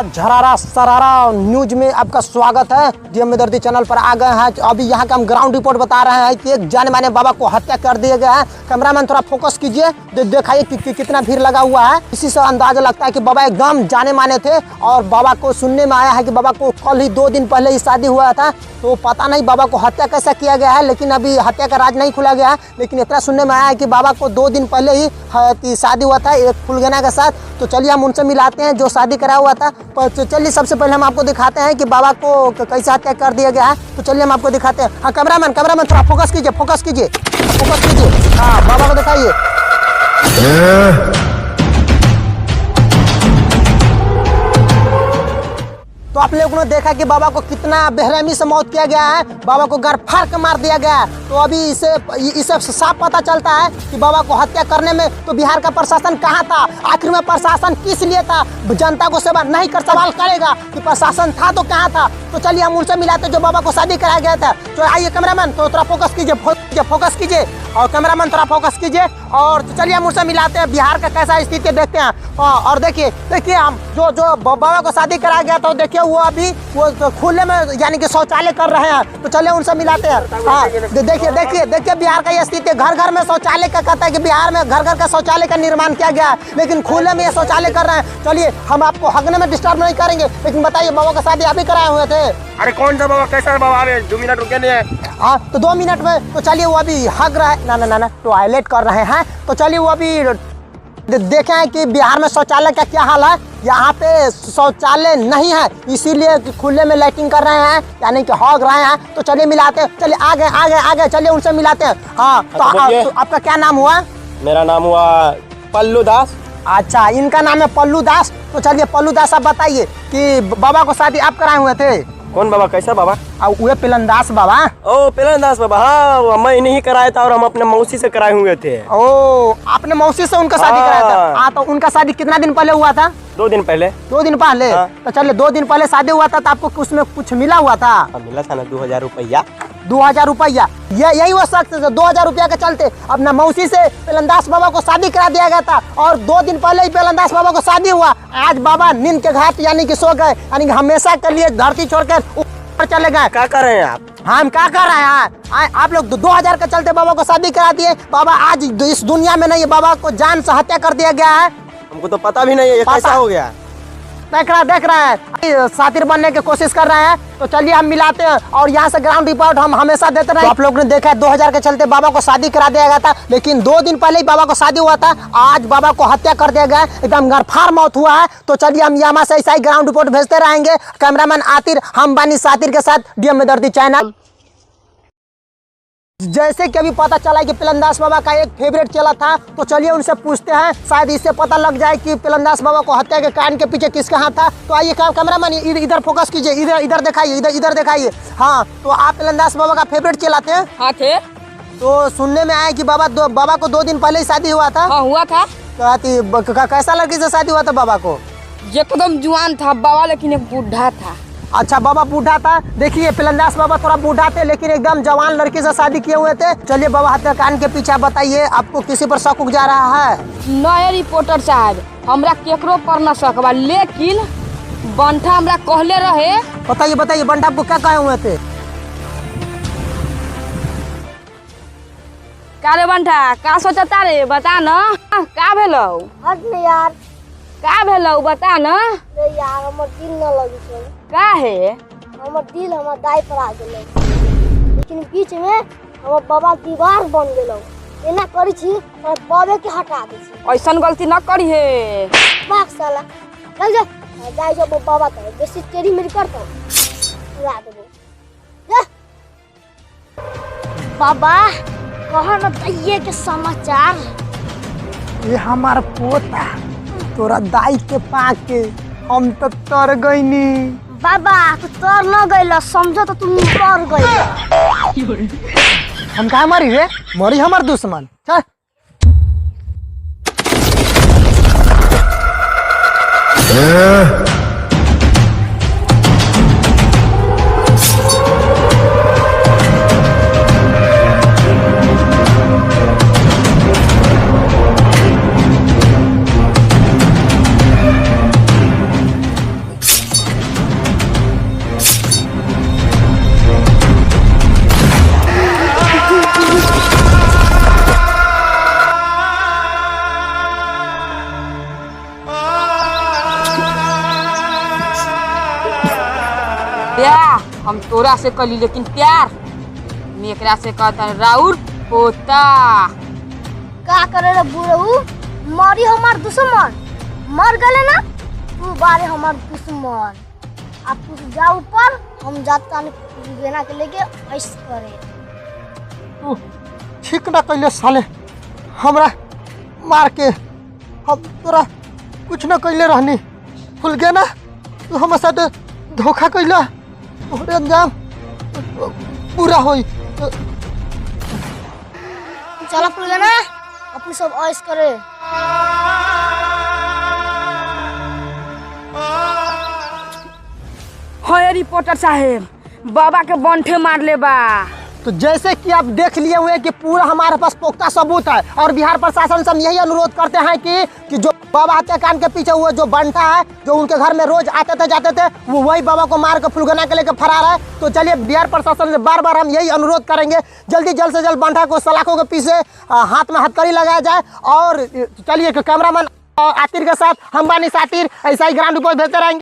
झरारा सरारा news में आपका स्वागत है। डीएम दर्दी चैनल पर आ गए हैं। अभी यहाँ का हम ग्राउंड रिपोर्ट बता रहे हैं कि एक जाने माने बाबा को हत्या कर दिया गया है। कैमरामैन थोड़ा फोकस कीजिए, दिखाइए कि कितना भीड़ लगा हुआ है। इसी से अंदाजा लगता है कि बाबा एकदम जाने माने थे। और बाबा को सुनने में आया है कि बाबा को कल ही 2 दिन पहले ही शादी हुआ था, तो पता नहीं बाबा को हत्या कैसा किया गया है, लेकिन अभी हत्या का राज नहीं खुला गया है। लेकिन इतना सुनने में आया है कि बाबा को 2 दिन पहले ही शादी हुआ था एक फुलगना के साथ। तो चलिए हम उनसे मिलाते हैं जो शादी करा हुआ था। तो चलिए सबसे पहले हम आपको दिखाते हैं कि बाबा को कैसे हत्या कर दिया गया है। तो चलिए हम आपको दिखाते हैं। हाँ कैमरामैन थोड़ा फोकस कीजिए। हाँ बाबा को दिखाइए। तो आप लोगों ने देखा कि बाबा को कितना बेरहमी से मौत किया गया है। बाबा को घर फाड़ के मार दिया गया है। तो अभी इसे साफ पता चलता है कि बाबा को हत्या करने में तो बिहार का प्रशासन कहाँ था, आखिर में प्रशासन किस लिए था। जनता को सेवा नहीं कर सवाल करेगा कि प्रशासन था तो कहाँ था। तो चलिए हम उनसे मिलाते जो बाबा को शादी कराया गया था। तो आइए कैमरामैन तो थोड़ा फोकस कीजिए और कैमरामैन थोड़ा फोकस कीजिए। और तो चलिए हम उनसे मिलाते हैं, बिहार का कैसा स्थिति देखते हैं। और देखिए हम जो बाबा को शादी कराया गया था, देखिए वो अभी वो खुले में यानी कि शौचालय कर रहे हैं। तो चलिए उनसे मिलाते हैं। हाँ देखिए बिहार का ये स्थिति, घर घर में शौचालय का कहता है कि बिहार में घर घर का शौचालय का निर्माण किया गया है, लेकिन खुले में ये शौचालय कर रहे हैं। चलिए हम आपको हगने में डिस्टर्ब नहीं करेंगे, लेकिन बताइए बाबा का शादी अभी कराए हुए थे। अरे कौन सा बाबा, कैसा बाबा? 2 मिनट रुके नहीं। हाँ तो 2 मिनट में तो चलिए वो अभी हग रहे ना टॉयलेट कर रहे हैं। तो चलिए वो अभी देखें कि बिहार में शौचालय का क्या हाल है। यहाँ पे शौचालय नहीं है, इसीलिए खुले में लाइटिंग कर रहे हैं, यानी कि हग रहे हैं। तो चलिए मिलाते हैं, चलिए आगे चलिए उनसे मिलाते हैं। हाँ तो आपका क्या नाम हुआ? मेरा नाम हुआ पल्लू दास। अच्छा इनका नाम है पल्लू दास। तो चलिए पल्लू दास आप बताइए कि बाबा को शादी आप कराए हुए थे। कौन बाबा, कैसा बाबा? वो पिलनदास बाबा। ओ पिलनदास बाबा, हाँ मैं इन्हीं कराया था और हम अपने मौसी से कराए हुए थे। ओ आपने मौसी से उनका शादी कराया था? हाँ तो उनका शादी कितना दिन पहले हुआ था? 2 दिन पहले। 2 दिन पहले? हाँ। तो चलिए 2 दिन पहले शादी हुआ था, तो आपको उसमें कुछ मिला हुआ था? मिला था ना 2000 रुपया। 2000 रुपया? यही वो शख्स है 2000 रुपया के चलते अपना मौसी से पिलनदास बाबा को शादी करा दिया गया था। और 2 दिन पहले ही पिलनदास बाबा को शादी हुआ। आज बाबा नींद के घाट यानी कि सो गए, यानी कि हमेशा के लिए धरती छोड़कर ऊपर चले गए। क्या कर रहे हैं आप? हम क्या कर रहे हैं? आप लोग 2000 के चलते बाबा को शादी करा दिए। बाबा आज इस दुनिया में नहीं है, बाबा को जान से हत्या कर दिया गया है। हमको तो पता भी नहीं है ये कैसा हो गया। देख रहे हैं सातिर बनने की कोशिश कर रहे हैं। तो चलिए हम मिलाते हैं और यहाँ से ग्राउंड रिपोर्ट हम हमेशा देते रहे। तो आप लोग ने देखा है 2000 के चलते बाबा को शादी करा दिया गया था, लेकिन 2 दिन पहले ही बाबा को शादी हुआ था। आज बाबा को हत्या कर दिया गया, एकदम गरफार मौत हुआ है। तो चलिए हम यहाँ से ऐसा ही ग्राउंड रिपोर्ट भेजते रहेंगे। कैमरामैन आतिर, हम बानी सातिर के साथ, डीएम दर्दी चैनल। जैसे कि अभी पता चला कि पिलनदास बाबा का एक फेवरेट चला था, तो चलिए उनसे पूछते हैं, शायद इससे पता लग जाए कि पिलनदास बाबा को हत्या के कारण के पीछे किसका हाथ था। तो आइए कैमरामैन इधर फोकस कीजिए, इधर दिखाइए। हाँ तो आप पिलनदास बाबा का फेवरेट चला थे? हाँ थे। तो सुनने में आया कि बाबा को 2 दिन पहले ही शादी हुआ था। हाँ हुआ था। कैसा लड़की से शादी हुआ था बाबा को? एकदम जुआन था बाबा, लेकिन एक बूढ़ा था। अच्छा बाबा बूढ़ा था। देखिए पिलनदास बाबा थोड़ा बूढ़ा थे, लेकिन एकदम जवान लड़की से शादी किए हुए थे। चलिए बाबा हत्याकांड के पीछे बताइए, आपको किसी पर शक उग जा रहा है? नए रिपोर्टर साहब, हमरा केकरो पर न शक बा, लेकिन बंठा हमरा कहले रहे। बताइए बंठा आपको क्या कहे हुए थे? का रे बंठा, का सोचता रे, बता न का भेलौ? हट ने यार, का भेलौ बता न। रे यार हमर दिल न लगी छै। का है? हमर दिल हमर दाई पर आ गेलै, लेकिन बीच में हमर बाबा दीवार बन गेलौ। एना करी छी और बाबे के हटा दे छी। ऐसन गलती न करी है। बाप साला चल जा, जाई जो बाबा तो बेसी तेरी मेरी करता उड़ा देबो जा। बाबा कह न दैये के समाचार। ये हमार पोता तोरा दाई के पाके हम तो तर गईनी। बाबा तू तर न गइल, समझो तो तुम तर गइल। हम कहा मरी रे? मरी हमार दुश्मन। चल प्यार हम तोरा से कली, लेकिन प्यार मैं एकरा से कहता राउर पोता। का करे रे बुढ़ऊ, मरी हमार दुश्मन, मर गले ना तू बारे हमार दुश्मन। अब तू जा ऊपर, हम जाता गेना के लेके ऐश करे। तू ठीक ना कैले साले, हमरा मार के हम तोरा कुछ न कैले रहनी। भूल गया ना तू हमारे साथ धोखा कैला, तोहरे अंजाम पूरा होई। चला पुल गया ना, अपनी सब ऐश करे। हाँ रिपोर्टर साहेब, बाबा के बंठे मार ले बा। तो जैसे कि आप देख लिए हुए कि पूरा हमारे पास पुख्ता सबूत है और बिहार प्रशासन से हम यही अनुरोध करते हैं कि जो बाबा हत्याकांड के पीछे वो जो बंटा है, जो उनके घर में रोज आते थे जाते थे, वो वही बाबा को मार कर फुलगना के लेकर फरार है। तो चलिए बिहार प्रशासन से बार बार हम यही अनुरोध करेंगे, जल्द से जल्द बंटा को सलाखों के पीछे हाथ में हथकड़ी लगाया जाए। और चलिए कैमरामैन आतिर के साथ हम बानी सातिर ऐसा ही ग्राउंड रिपोर्ट भेजते रहेंगे।